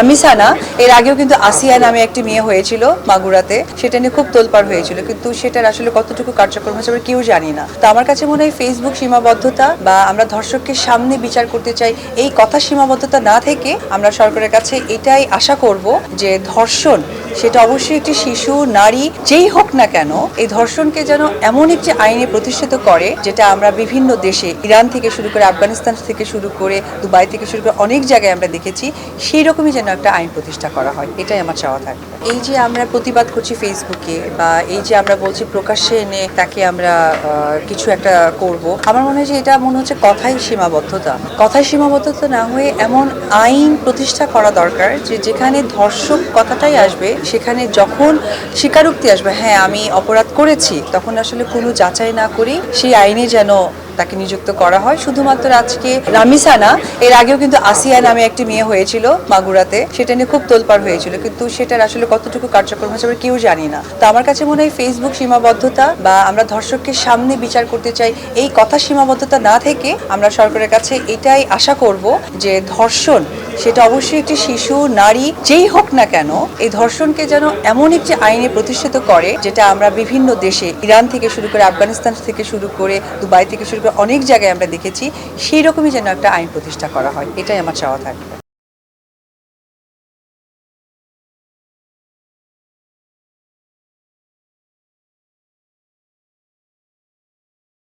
মিসানা এর আগেও কিন্তু আসিয়া নামে একটি মেয়ে হয়েছিল মাগুরাতে, সেটা নিয়ে খুব তোলপাড় হয়েছিল, কিন্তু সেটার আসলে কতটুকু কার্যক্রম হচ্ছে আমরা কেউ জানি না। তো আমার কাছে মনে হয় ফেসবুক সীমাবদ্ধতা বা আমরা ধর্ষককে সামনে বিচার করতে চাই এই কথা সীমাবদ্ধতা না থেকে আমরা সরকারের কাছে এটাই আশা করব যে ধর্ষণ সেটা অবশ্যই একটি শিশু নারী যেই হোক না কেন এই ধর্ষণকে যেন এমন একটি আইনে প্রতিষ্ঠিত করে যেটা আমরা বিভিন্ন দেশে ইরান থেকে শুরু করে আফগানিস্তান থেকে শুরু করে দুবাই থেকে শুরু করে অনেক জায়গায় আমরা দেখেছি, সেই রকমই যেন একটা আইন প্রতিষ্ঠা করা হয়, এটাই আমার চাওয়া থাকবে। এই যে আমরা প্রতিবাদ করছি ফেসবুকে বা এই যে আমরা বলছি প্রকাশ্যে এনে তাকে আমরা কিছু একটা করব, আমার মনে হয় যে এটা মনে হচ্ছে কথায় সীমাবদ্ধতা না হয়ে এমন আইন প্রতিষ্ঠা করা দরকার যে যেখানে ধর্ষক কথাটাই আসবে, সেখানে যখন স্বীকারোক্তি আসবে হ্যাঁ আমি অপরাধ করেছি, তখন আসলে কোনো যাচাই না করি সেই আইনে যেন তাকে নিযুক্ত করা হয়। শুধুমাত্র আজকে রামিসানা এর আগেও কিন্তু আসিয়া নামে একটি মেয়ে হয়েছিল মাগুরাতে, সেটা নিয়ে খুব তোলপাড় হয়েছিল, কিন্তু সেটার আসলে কতটুকু কার্যক্রম হচ্ছে আমরা কেউ জানি না। তো আমার কাছে মনে হয় ফেসবুক সীমাবদ্ধতা বা আমরা ধর্ষককে সামনে বিচার করতে চাই এই কথা সীমাবদ্ধতা না থেকে আমরা সরকারের কাছে এটাই আশা করব যে ধর্ষণ সেটা অবশ্যই একটি শিশু নারী যেই হোক না কেন এই ধর্ষণকে যেন এমন একটি আইনে প্রতিষ্ঠিত করে যেটা আমরা বিভিন্ন দেশে ইরান থেকে শুরু করে আফগানিস্তান থেকে শুরু করে দুবাই থেকে শুরু করে অনেক জায়গায় আমরা দেখেছি, সেই রকমই যেন একটা আইন প্রতিষ্ঠা করা হয়, এটাই আমার চাওয়া থাকবে।